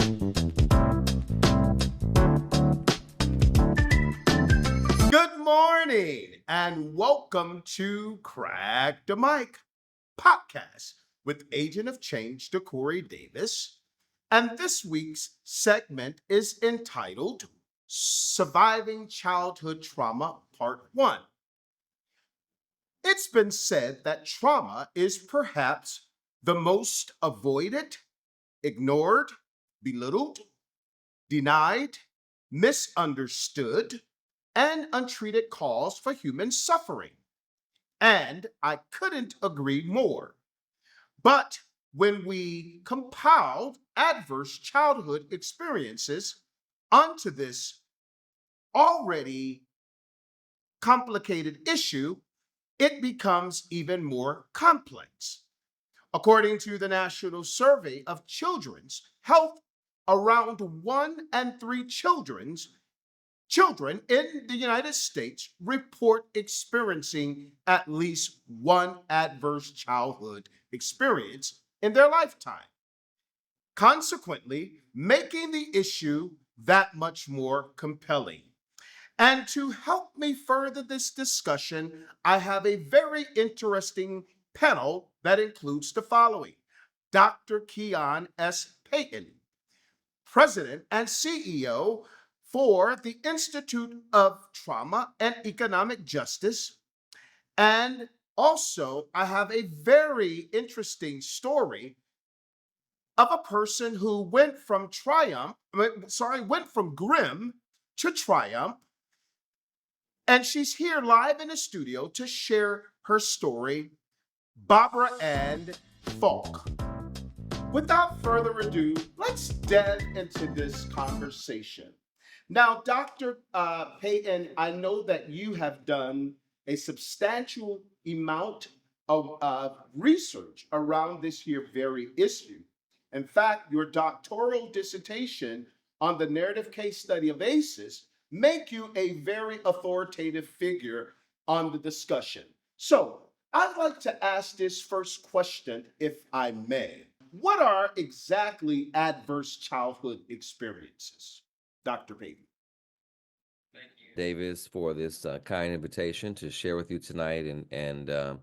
Good morning and welcome to Crack the Mic podcast with Agent of Change, DeCorey Davis. And this week's segment is entitled Surviving Childhood Trauma Part 1. It's been said that trauma is perhaps the most avoided, ignored, belittled, denied, misunderstood, and untreated cause for human suffering. And I couldn't agree more. But when we compiled adverse childhood experiences onto this already complicated issue, it becomes even more complex. According to the National Survey of Children's Health, around 1 in 3 children in the United States report experiencing at least one adverse childhood experience in their lifetime, consequently, making the issue that much more compelling. And to help me further this discussion, I have a very interesting panel that includes the following: Dr. Keon S. Payton, President and CEO for the Institute of Trauma and Economic Justice. And also, I have a very interesting story of a person who went from grim to triumph. And she's here live in the studio to share her story, Barbara Ann Falk. Without further ado, let's delve into this conversation. Now, Dr. Payton, I know that you have done a substantial amount of research around this here very issue. In fact, your doctoral dissertation on the narrative case study of ACEs make you a very authoritative figure on the discussion. So, I'd like to ask this first question, if I may. What are exactly adverse childhood experiences, Dr. Payton? Davis, for this kind invitation to share with you tonight, and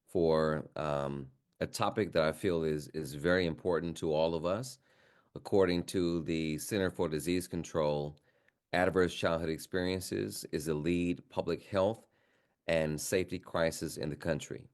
for a topic that I feel is very important to all of us. According to the Center for Disease Control, adverse childhood experiences is the lead public health and safety crisis in the country.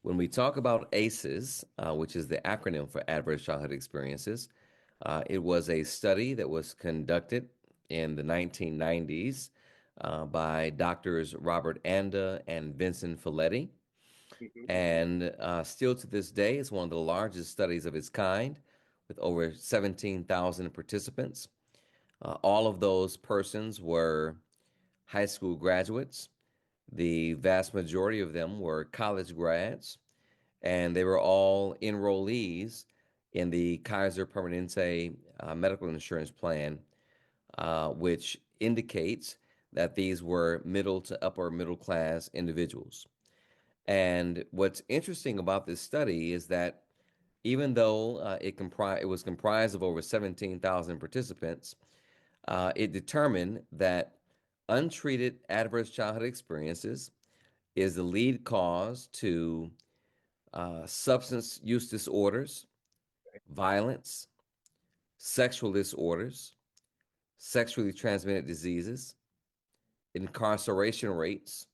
When we talk about ACEs, which is the acronym for adverse childhood experiences, it was a study that was conducted in the 1990s by doctors Robert Anda and Vincent Folletti. Mhm. And still to this day, it's one of the largest studies of its kind with over 17,000 participants. All of those persons were high school graduates. The vast majority of them were college grads, and they were all enrollees in the Kaiser Permanente medical insurance plan, which indicates that these were middle to upper middle class individuals. And what's interesting about this study is that even though it was comprised of over 17,000 participants, it determined that untreated adverse childhood experiences is the lead cause to substance use disorders, violence, sexual disorders, sexually transmitted diseases, incarceration rates,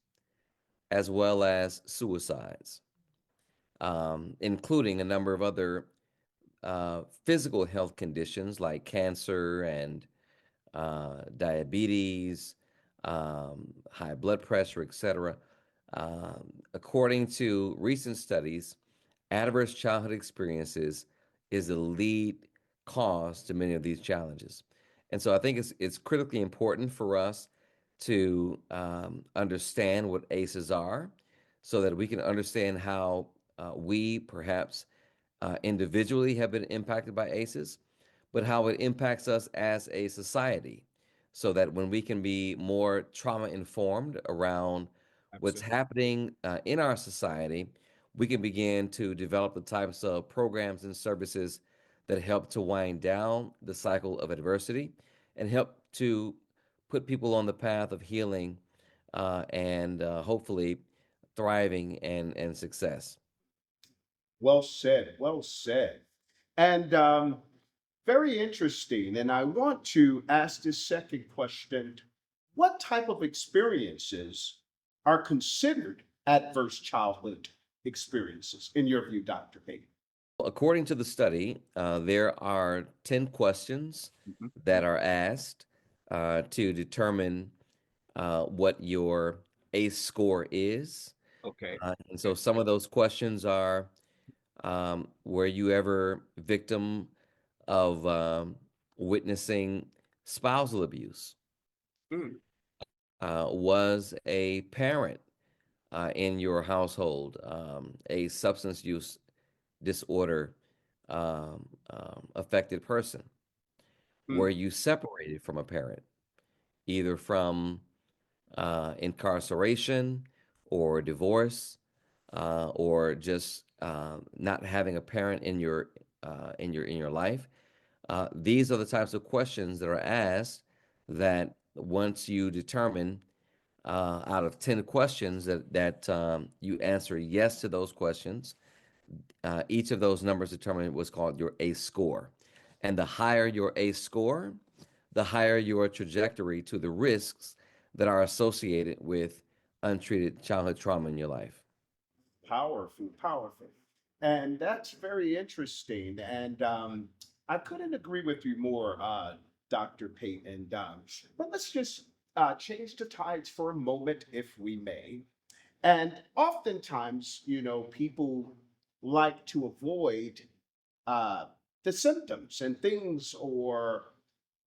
as well as suicides, including a number of other physical health conditions like cancer and diabetes, high blood pressure, etc. According to recent studies, adverse childhood experiences is the lead cause to many of these challenges. And so I think it's critically important for us to understand what ACEs are so that we can understand how we perhaps individually have been impacted by ACEs, but how it impacts us as a society so that when we can be more trauma informed around what's Absolutely. happening in our society, we can begin to develop the types of programs and services that help to wind down the cycle of adversity and help to put people on the path of healing and hopefully thriving and success. Well said. Well said. And very interesting. And I want to ask this second question. What type of experiences are considered adverse childhood experiences, in your view, Dr. Payton? According to the study, there are 10 questions Mhm. that are asked to determine what your ACE score is. Okay. And so some of those questions are, were you ever victim of witnessing spousal abuse? Mm. Was a parent in your household a substance use disorder affected person? Were Mm. you separated from a parent, either from incarceration or divorce, or just not having a parent in your in your life? These are the types of questions that are asked that once you determine out of 10 questions that you answer yes to those questions, each of those numbers determine what's called your ACE score. And the higher your ACE score, the higher your trajectory to the risks that are associated with untreated childhood trauma in your life. Powerful, powerful. And that's very interesting. And I couldn't agree with you more, Dr. Payton. But let's just change the tides for a moment, if we may. And oftentimes, people like to avoid uh, the symptoms and things, or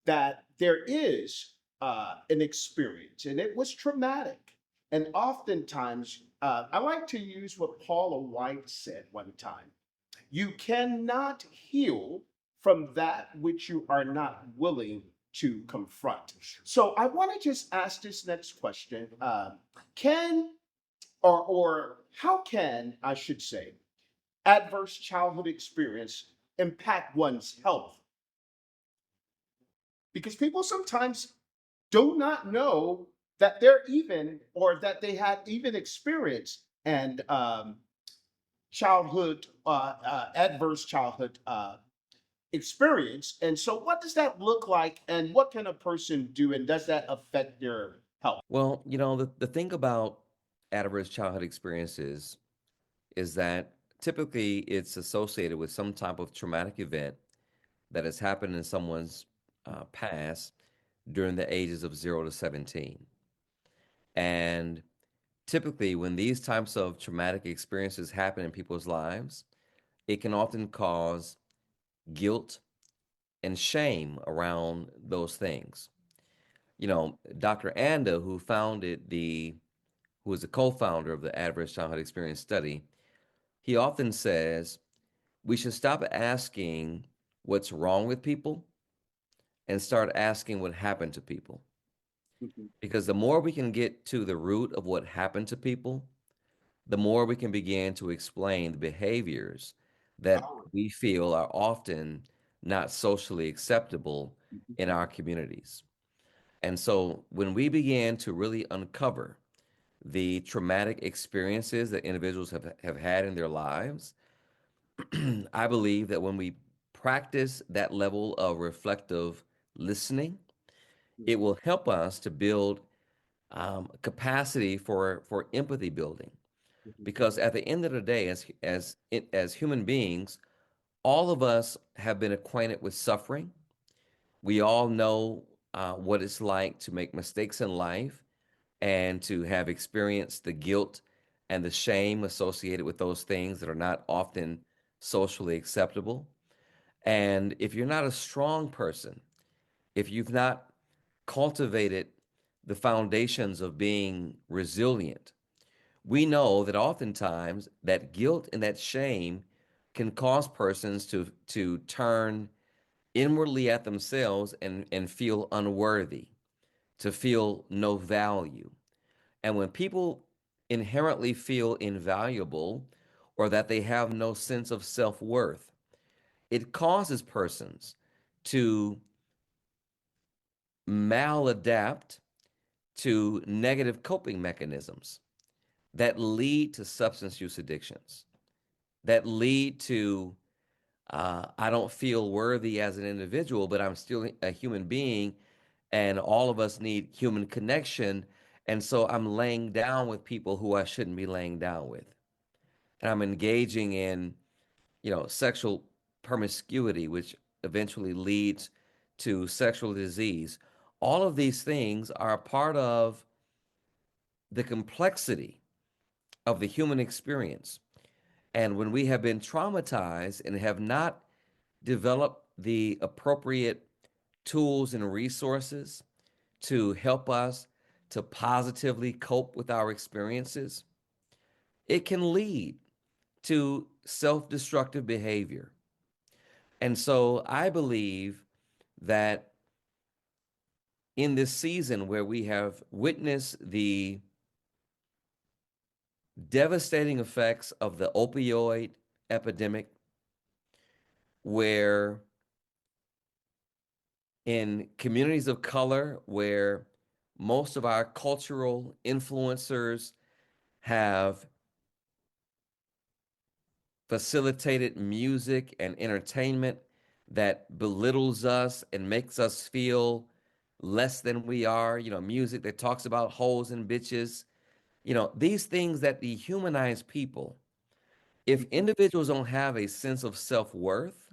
that there is an experience and it was traumatic. And oftentimes, I like to use what Paula White said one time: you cannot heal from that which you are not willing to confront. So I want to just ask this next question. Can or how can, I should say, adverse childhood experience impact one's health? Because people sometimes do not know that they're even, or that they had even experienced and childhood adverse childhood experience. And so what does that look like, and what can a person do, and does that affect their health? Well, the thing about adverse childhood experiences is that typically it's associated with some type of traumatic event that has happened in someone's past during the ages of 0 to 17. And typically, when these types of traumatic experiences happen in people's lives, it can often cause guilt and shame around those things. Dr. Anda, who was the co-founder of the Adverse Childhood Experience Study, he often says we should stop asking what's wrong with people and start asking what happened to people. Mhm. Because the more we can get to the root of what happened to people, the more we can begin to explain the behaviors that Power. we feel are often not socially acceptable in our communities. And so when we begin to really uncover the traumatic experiences that individuals have had in their lives, I believe that when we practice that level of reflective listening, it will help us to build capacity for empathy building. Because at the end of the day, as human beings, all of us have been acquainted with suffering. We all know what it's like to make mistakes in life and to have experienced the guilt and the shame associated with those things that are not often socially acceptable. And if you're not a strong person, if you've not cultivated the foundations of being resilient, we know that oftentimes that guilt and that shame can cause persons to turn inwardly at themselves and feel unworthy, to feel no value. And when people inherently feel invaluable or that they have no sense of self-worth, it causes persons to maladapt to negative coping mechanisms that lead to substance use addictions, that lead to I don't feel worthy as an individual, but I'm still a human being, and all of us need human connection. And so I'm laying down with people who I shouldn't be laying down with. And I'm engaging in, sexual promiscuity, which eventually leads to sexual disease. All of these things are a part of the complexity of the human experience. And when we have been traumatized and have not developed the appropriate tools and resources to help us to positively cope with our experiences, it can lead to self destructive behavior. And so I believe that in this season where we have witnessed the devastating effects of the opioid epidemic, where in communities of color, where most of our cultural influencers have facilitated music and entertainment that belittles us and makes us feel less than we are, music that talks about hoes and bitches, these things that dehumanize people. If individuals don't have a sense of self-worth,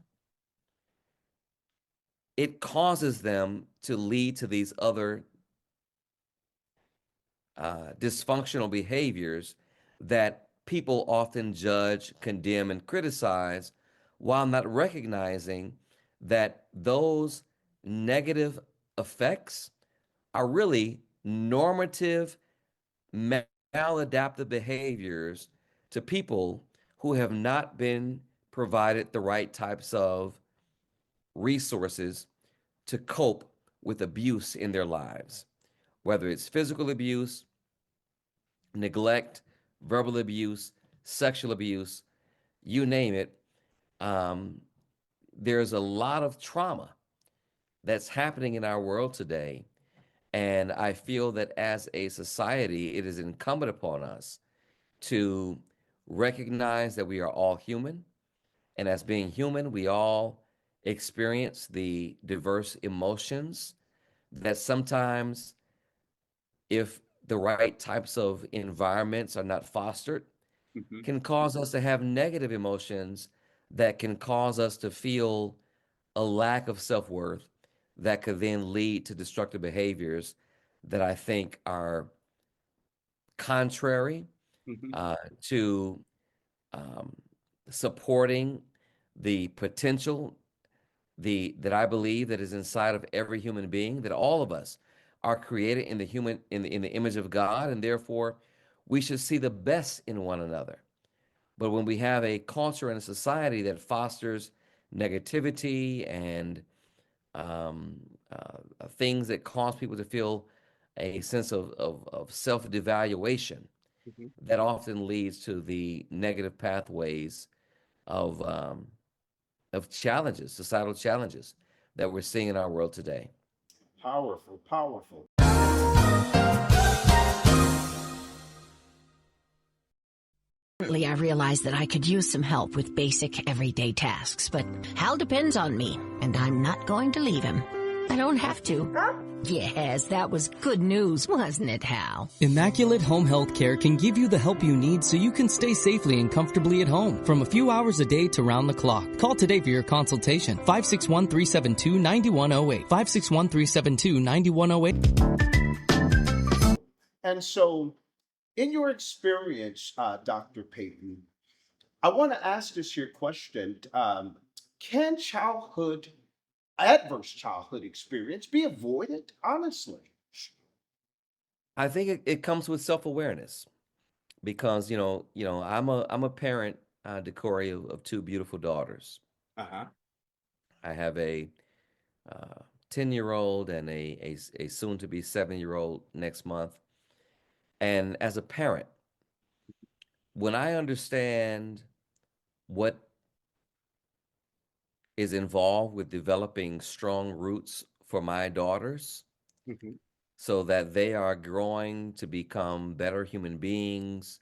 it causes them to lead to these other dysfunctional behaviors that people often judge, condemn, and criticize, while not recognizing that those negative effects are really normative maladaptive behaviors to people who have not been provided the right types of resources to cope with abuse in their lives, whether it's physical abuse, neglect, verbal abuse, sexual abuse, you name it. Um, there's a lot of trauma that's happening in our world today. And I feel that as a society, it is incumbent upon us to recognize that we are all human. And as being human, we all experience the diverse emotions that sometimes, if the right types of environments are not fostered, Mhm. can cause us to have negative emotions that can cause us to feel a lack of self-worth that could then lead to destructive behaviors that I think are contrary Mhm. to um, supporting the potential that I believe that is inside of every human being, that all of us are created in the in the image of God, and therefore we should see the best in one another. But when we have a culture and a society that fosters negativity and um, things that cause people to feel a sense of self-devaluation, Mhm. that often leads to the negative pathways of challenges, societal challenges that we're seeing in our world today. Powerful, powerful. Recently, I realized that I could use some help with basic everyday tasks, but Hal depends on me, and I'm not going to leave him. I don't have to. Yes, that was good news, wasn't it, Hal? Immaculate Home Health Care can give you the help you need so you can stay safely and comfortably at home from a few hours a day to round the clock. Call today for your consultation. 561-372-9108. 561-372-9108. And so, in your experience, Dr. Payton, I want to ask this here question. Can adverse childhood experience be avoided? Honestly. I think it comes with self-awareness because I'm a parent, Decory, of two beautiful daughters. Uh-huh. I have a 10-year-old and a soon-to-be 7-year-old next month. And as a parent, when I understand what is involved with developing strong roots for my daughters Mhm. so that they are growing to become better human beings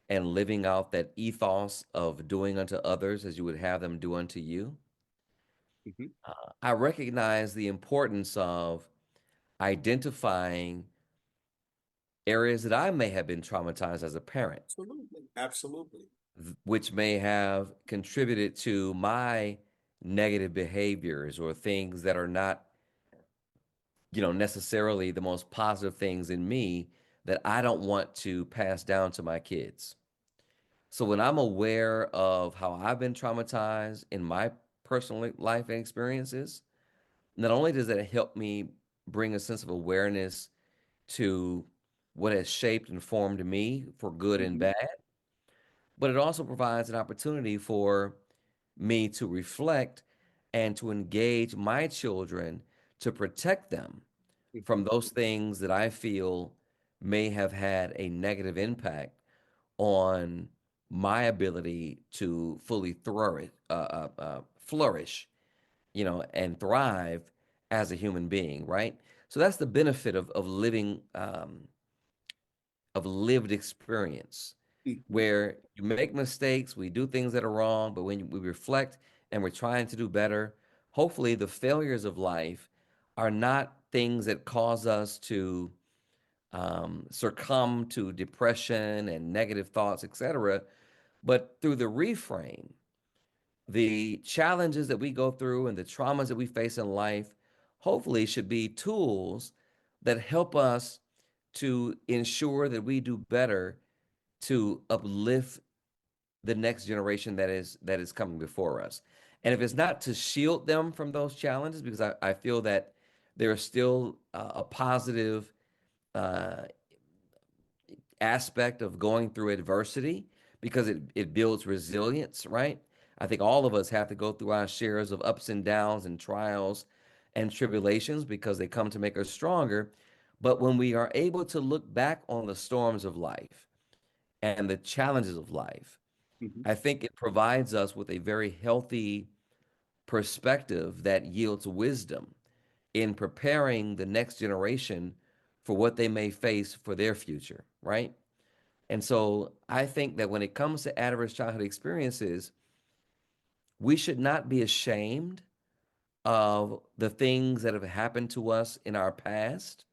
and living out that ethos of doing unto others as you would have them do unto you. Mhm. I recognize the importance of identifying areas that I may have been traumatized as a parent, Absolutely. Absolutely. which may have contributed to my negative behaviors or things that are not, necessarily the most positive things in me that I don't want to pass down to my kids. So when I'm aware of how I've been traumatized in my personal life and experiences, not only does that help me bring a sense of awareness to what has shaped and formed me for good and Mhm. bad, but it also provides an opportunity for me to reflect and to engage my children to protect them from Mhm. those things that I feel may have had a negative impact on my ability to fully flourish, and thrive as a human being, right? So that's the benefit of living, of lived experience, Mhm. where you make mistakes, we do things that are wrong, but when we reflect and we're trying to do better, hopefully the failures of life are not things that cause us to succumb to depression and negative thoughts, etc. But through the reframe, the challenges that we go through and the traumas that we face in life, hopefully, should be tools that help us to ensure that we do better to uplift the next generation that is coming before us. And if it's not to shield them from those challenges, because I feel that there is still a positive uh, aspect of going through adversity because it builds resilience, right? I think all of us have to go through our shares of ups and downs and trials and tribulations because they come to make us stronger. But when we are able to look back on the storms of life and the challenges of life, Mhm. I think it provides us with a very healthy perspective that yields wisdom in preparing the next generation for what they may face for their future, right? And so I think that when it comes to adverse childhood experiences, we should not be ashamed of the things that have happened to us in our past,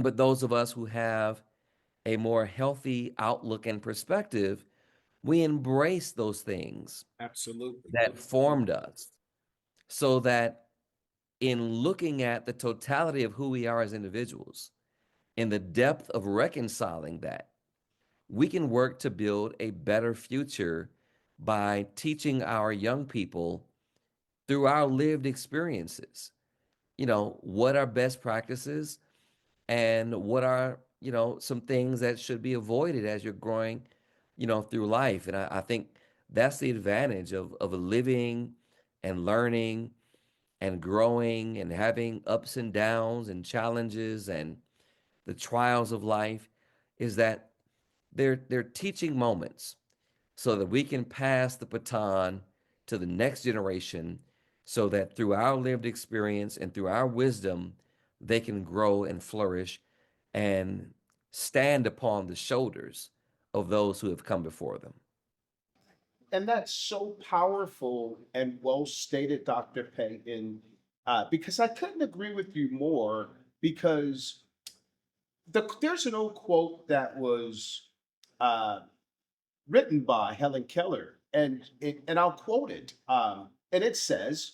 but those of us who have a more healthy outlook and perspective, we embrace those things Absolutely. that formed us so that in looking at the totality of who we are as individuals, in the depth of reconciling that, we can work to build a better future by teaching our young people through our lived experiences, what are best practices and what are, some things that should be avoided as you're growing, through life. And I think that's the advantage of living and learning and growing and having ups and downs and challenges and the trials of life is that they're teaching moments so that we can pass the baton to the next generation so that through our lived experience and through our wisdom, they can grow and flourish and stand upon the shoulders of those who have come before them. And that's so powerful and well stated, Dr. Payton, because I couldn't agree with you more. Because there's an old quote that was uh, written by Helen Keller, and I'll quote it. And it says,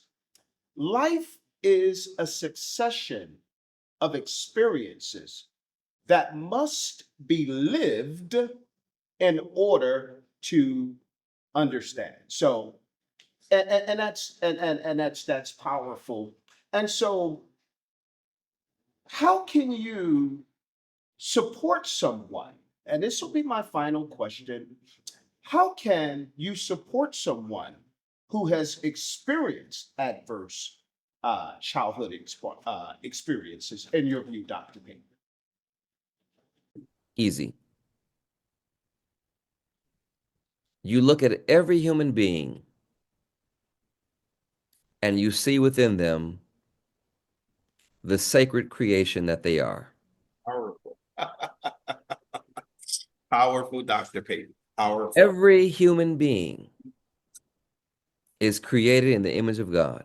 "Life is a succession of experiences that must be lived in order to understand." So, and that's powerful. And so, how can you support someone? And this will be my final question. How can you support someone who has experienced adverse childhood experiences, in your view, Dr. Payne? Easy. You look at every human being and you see within them the sacred creation that they are. Powerful. Powerful, Dr. Payton. Powerful. Every human being is created in the image of God.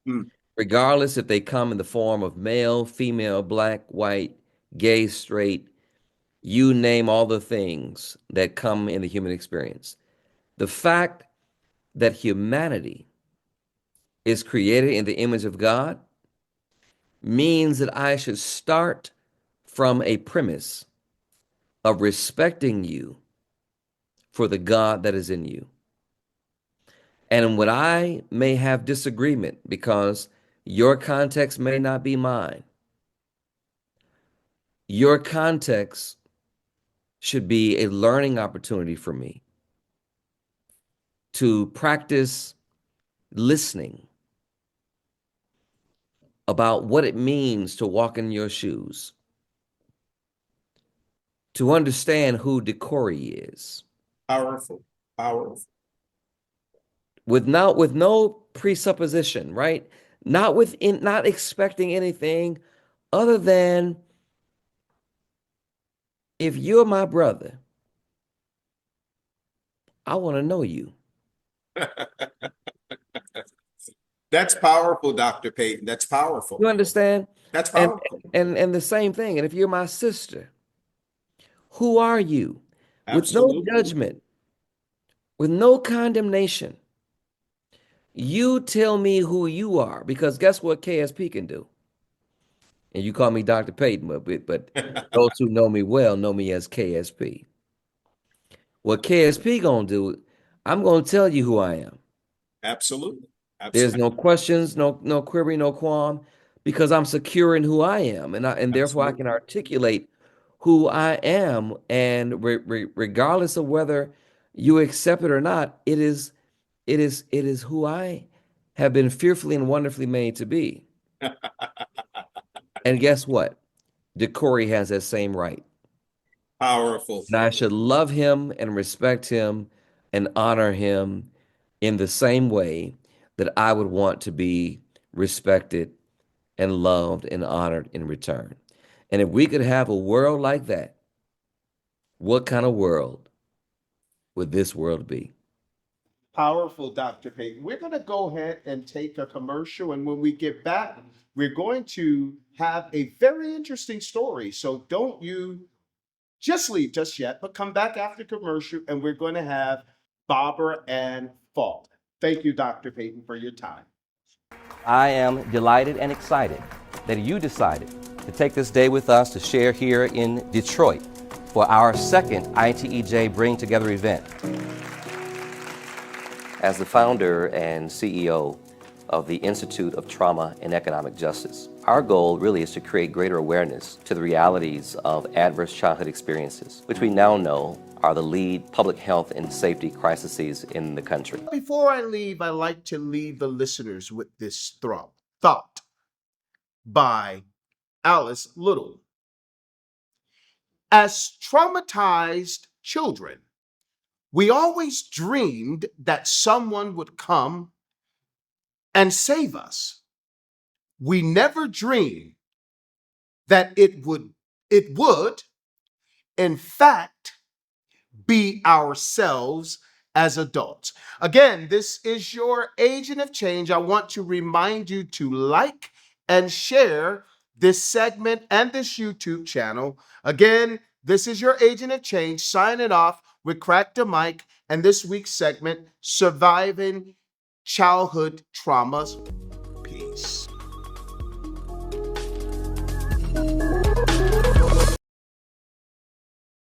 Mm. Regardless if they come in the form of male, female, black, white, gay, straight, you name all the things that come in the human experience. The fact that humanity is created in the image of God means that I should start from a premise of respecting you for the God that is in you. And when I may have disagreement because your context may not be mine, your context should be a learning opportunity for me to practice listening about what it means to walk in your shoes, to understand who Decory is. Powerful. Powerful. With no presupposition, right? Not expecting anything other than, if you're my brother, I want to know you. That's powerful, Dr. Payton. That's powerful. You understand? That's powerful. And the same thing. And if you're my sister, who are you? Absolutely. With no judgment, with no condemnation. You tell me who you are, because guess what KSP can do? And you call me Dr. Payton, but those who know me well know me as KSP. What KSP gonna do, I'm gonna tell you who I am. Absolutely. There's no questions, no query, no qualm, because I'm secure in who I am, and therefore I can articulate who I am, and regardless of whether you accept it or not, it is who I have been fearfully and wonderfully made to be. And guess what? Decory has that same right. Powerful. And I should love him and respect him and honor him in the same way that I would want to be respected and loved and honored in return. And if we could have a world like that, what kind of world would this world be? Powerful, Dr. Payton. We're going to go ahead and take a commercial. And when we get back, we're going to have a very interesting story. So don't you just leave just yet, but come back after commercial, and we're going to have Barbara Ann Falk. Thank you, Dr. Payton, for your time. I am delighted and excited that you decided to take this day with us to share here in Detroit for our second ITEJ Bring Together event. As the founder and CEO of the Institute of Trauma and Economic Justice, our goal really is to create greater awareness to the realities of adverse childhood experiences, which we now know are the lead public health and safety crises in the country. Before I leave, I like to leave the listeners with this thought by Alice Little. As traumatized children, we always dreamed that someone would come and save us. We never dreamed that it would, in fact, be ourselves as adults. Again, this is your Agent of Change. I want to remind you to like and share this segment and this YouTube channel. Again, this is your Agent of Change signing off with Crack the Mic and this week's segment, Surviving Childhood Traumas. Peace.